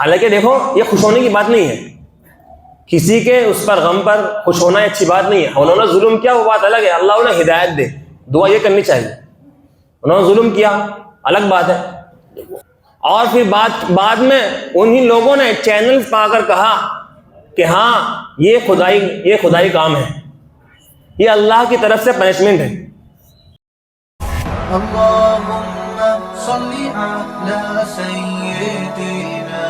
حالانکہ دیکھو یہ خوش ہونے کی بات نہیں ہے، کسی کے اس پر غم پر خوش ہونا اچھی بات نہیں ہے. انہوں نے ظلم کیا وہ بات الگ ہے، اللہ انہیں ہدایت دے، دعا یہ کرنی چاہیے. انہوں نے ظلم کیا الگ بات ہے. اور پھر بعد میں انہی لوگوں نے چینل پا کر کہا کہ ہاں یہ خدائی کام ہے، یہ اللہ کی طرف سے پنشمنٹ ہے. اللهم صل على سيدنا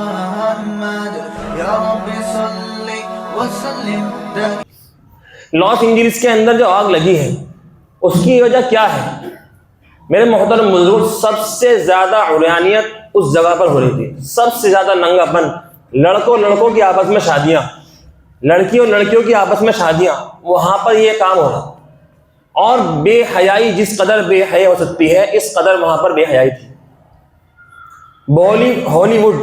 محمد يا رب صل وسلم. لاس اینجلس کے اندر جو آگ لگی ہے اس کی وجہ کیا ہے؟ میرے محترم بزرگ، سب سے زیادہ عریانیت اس جگہ پر ہو رہی تھی، سب سے زیادہ ننگا پن، لڑکوں کی آپس میں شادیاں، لڑکیوں کی آپس میں شادیاں، وہاں پر یہ کام ہو رہا. اور بے حیائی، جس قدر بے حیا ہو سکتی ہے اس قدر وہاں پر بے حیائی تھی. ہالی ووڈ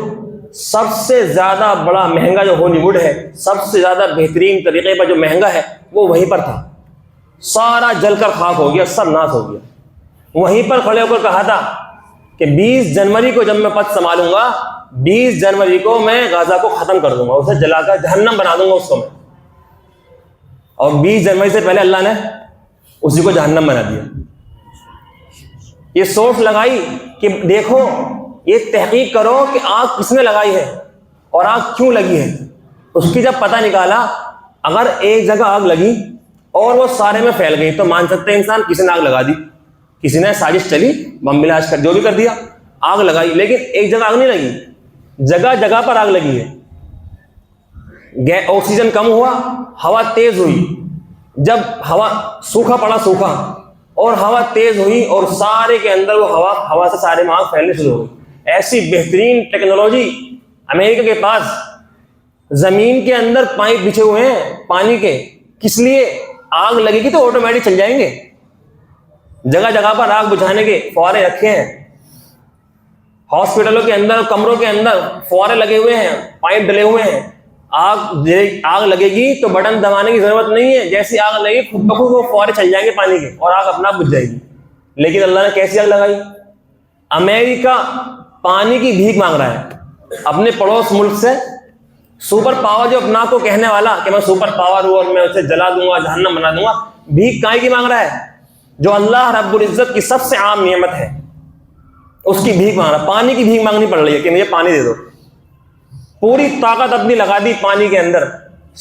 سب سے زیادہ بڑا مہنگا جو ہالی ووڈ ہے، سب سے زیادہ بہترین طریقے پر جو مہنگا ہے وہ وہیں پر تھا. سارا جل کر خاک ہو گیا، سب ناس ہو گیا. وہیں پر کھڑے ہو کر کہا تھا کہ 20 جنوری کو جب میں پد سنبھالوں گا، 20 جنوری کو میں غزہ کو ختم کر دوں گا، اسے جلا کر جہنم بنا دوں گا اس کو میں. اور 20 جنوری سے پہلے اللہ نے اسی کو جہنم بنا دیا. یہ سوچ لگائی کہ دیکھو، یہ تحقیق کرو کہ آگ کس نے لگائی ہے اور آگ کیوں لگی ہے. اس کی جب پتہ نکالا، اگر ایک جگہ آگ لگی اور وہ سارے میں پھیل گئی تو مان سکتے ہیں انسان کسی نے آگ لگا دی، کسی نے سازش چلی، بم بلاش کر جو بھی کر دیا، آگ لگائی. لیکن ایک جگہ آگ نہیں لگی، جگہ جگہ پر آگ لگی ہے. آکسیجن کم ہوا، ہوا تیز ہوئی. جب ہوا سوکھا پڑا اور ہوا تیز ہوئی اور سارے کے اندر وہ ہوا سے سارے میں آگ پھیلنے شروع ہو گئی. ایسی بہترین ٹیکنالوجی امریکہ کے پاس، زمین کے اندر پائپ بچھے ہوئے ہیں پانی کے. کس لیے؟ آگ لگے گی تو آٹومیٹک چل جائیں گے. جگہ جگہ پر آگ بجھانے کے فوارے رکھے ہیں. ہاسپٹلوں کے اندر، کمروں کے اندر فوارے لگے ہوئے ہیں، پائپ ڈلے ہوئے ہیں. آگ لگے گی تو بٹن دبانے کی ضرورت نہیں ہے، جیسی آگ لگے گی خود بخود وہ فوارے چل جائیں گے پانی کے اور آگ اپنا بجھ جائے گی. لیکن اللہ نے کیسی آگ لگائی؟ امریکہ پانی کی بھیک مانگ رہا ہے اپنے پڑوس ملک سے. سپر پاور جو اپنا کو کہنے والا کہ میں سپر پاور ہوں اور میں اسے جلا دوں گا، جہنم بنا دوں گا، بھیک کائیں کی مانگ رہا ہے؟ جو اللہ رب العزت کی سب سے عام نعمت ہے اس کی بھیک مانگ رہا ہے. پانی کی بھیک مانگنی پڑ رہی ہے کہ مجھے پانی دے دو. پوری طاقت اپنی لگا دی پانی کے اندر،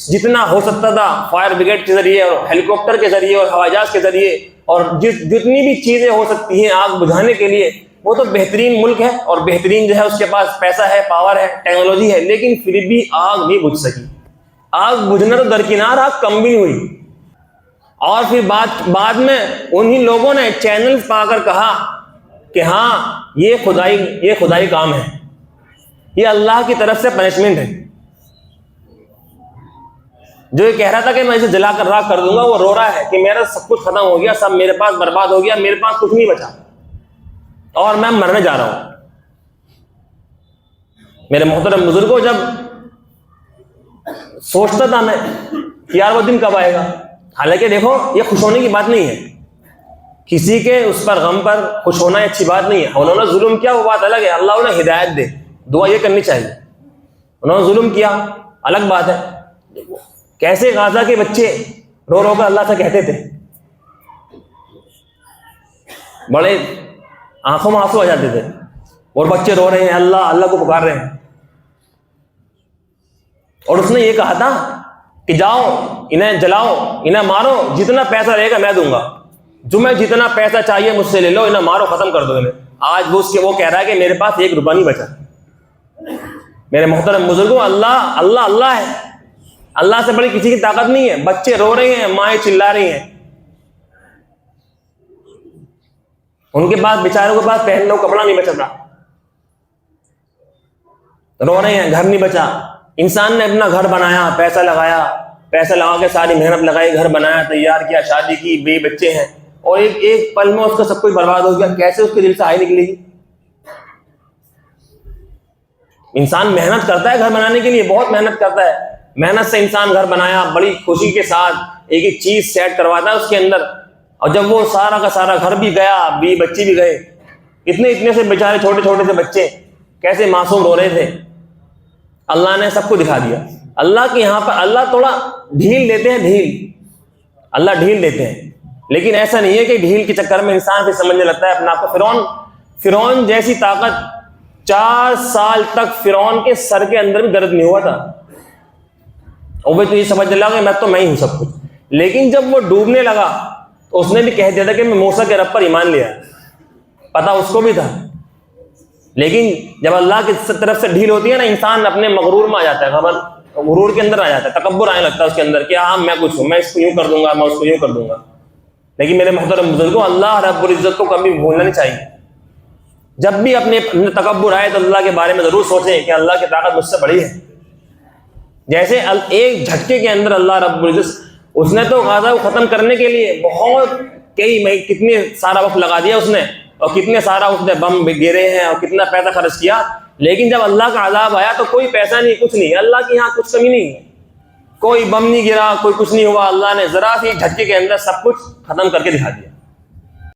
جتنا ہو سکتا تھا فائر بریگیڈ کے ذریعے اور ہیلی کاپٹر کے ذریعے اور ہوائی جہاز کے ذریعے اور جتنی بھی چیزیں ہو سکتی ہیں آگ بجھانے کے لیے. وہ تو بہترین ملک ہے اور بہترین جو ہے اس کے پاس پیسہ ہے، پاور ہے، ٹیکنالوجی ہے، لیکن پھر بھی آگ نہیں بجھ سکی. آگ بجھنا تو درکنار، آگ کم بھی نہیں ہوئی. اور پھر بعد میں انہی لوگوں نے چینل پا کر کہا کہ ہاں یہ خدائی کام ہے، یہ اللہ کی طرف سے پنشمنٹ ہے. جو یہ کہہ رہا تھا کہ میں اسے جلا کر راکھ کر دوں گا، وہ رو رہا ہے کہ میرا سب کچھ ختم ہو گیا، سب میرے پاس برباد ہو گیا، میرے پاس کچھ نہیں بچا اور میں مرنے جا رہا ہوں. میرے محترم بزرگوں، جب سوچتا تھا میں کہ یار وہ دن کب آئے گا. حالانکہ دیکھو یہ خوش ہونے کی بات نہیں ہے، کسی کے اس پر غم پر خوش ہونا اچھی بات نہیں ہے. انہوں نے ظلم کیا وہ بات الگ ہے، اللہ انہیں ہدایت دے، دعا یہ کرنی چاہیے. انہوں نے ظلم کیا الگ بات ہے. کیسے غزہ کے بچے رو رو کر اللہ سے کہتے تھے، بڑے آنکھوں میں آنسو آ جاتے تھے، اور بچے رو رہے ہیں، اللہ اللہ کو پکار رہے ہیں. اور اس نے یہ کہا تھا کہ جاؤ انہیں جلاؤ، انہیں مارو، جتنا پیسہ رہے گا میں دوں گا، تمہیں جتنا پیسہ چاہیے مجھ سے لے لو، انہیں مارو، ختم کر دو انہیں. آج وہ کہہ رہا ہے کہ میرے پاس 1 روپیہ نہیں بچا. میرے محترم بزرگوں، اللہ ہے، اللہ سے بڑی کسی کی طاقت نہیں ہے. بچے رو رہے ہیں، مائیں چلا رہی ہیں، ان کے پاس بیچاروں کے پاس پہننے کو کپڑا نہیں بچا تھا، رو رہے ہیں، گھر نہیں بچا. انسان نے اپنا گھر بنایا، پیسہ لگا کے ساری محنت لگائی، گھر بنایا، تیار کیا، شادی کی، 2 بچے ہیں، اور ایک پل میں اس کا سب کچھ برباد ہو گیا. کیسے اس کے دل سے آئی نکلے گی؟ انسان محنت کرتا ہے گھر بنانے کے لیے، بہت محنت کرتا ہے. محنت سے انسان گھر بنایا، بڑی خوشی کے ساتھ ایک چیز سیٹ کرواتا ہے اس کے اندر، اور جب وہ سارا کا سارا گھر بھی گیا، 2 بچے بھی گئے، اتنے سے بیچارے چھوٹے سے بچے کیسے معصوم رو رہے تھے، اللہ نے سب کو دکھا دیا۔ اللہ کے یہاں پر اللہ تھوڑا ڈھیل دیتے ہیں، اللہ ڈھیل دیتے ہیں، لیکن ایسا نہیں ہے کہ ڈھیل کے چکر میں انسان پھر سمجھنے لگتا ہے اپنا آپ کو۔ فرعون جیسی طاقت 4 سال تک فرعون کے سر کے اندر بھی درد نہیں ہوا تھا، اور وہ تو یہ سمجھنے لگا کہ میں ہی ہوں سب کچھ۔ لیکن جب وہ ڈوبنے لگا تو اس نے بھی کہہ دیا تھا کہ میں موسیٰ کے رب پر ایمان لیا، پتہ اس کو بھی تھا۔ لیکن جب اللہ کی طرف سے ڈھیل ہوتی ہے نا، انسان اپنے مغرور میں آ جاتا ہے، غرور کے اندر آ جاتا ہے، تکبر آنے لگتا ہے اس کے اندر کہ ہاں میں کچھ ہوں، میں اس کو یوں کر دوں گا، میں اس کو یوں کر دوں گا۔ لیکن میرے محترم بزرگوں، اللہ رب العزت کو کبھی بھولنا نہیں چاہیے۔ جب بھی اپنے تکبر آئے تو اللہ کے بارے میں ضرور سوچیں کہ اللہ کی طاقت مجھ سے بڑی ہے۔ جیسے ایک جھٹکے کے اندر اللہ رب العزت، اس نے تو غزہ کو ختم کرنے کے لیے بہت کتنے سارا وقت لگا دیا اس نے، اور کتنے سارا اس نے بم گرے ہیں اور کتنا پیسہ خرچ کیا، لیکن جب اللہ کا عذاب آیا تو کوئی پیسہ نہیں، کچھ نہیں، اللہ کے یہاں کچھ کمی نہیں ہے، کوئی بم نہیں گرا، کوئی کچھ نہیں ہوا، اللہ نے ذرا سی جھٹکے کے اندر سب کچھ ختم کر کے دکھا دیا۔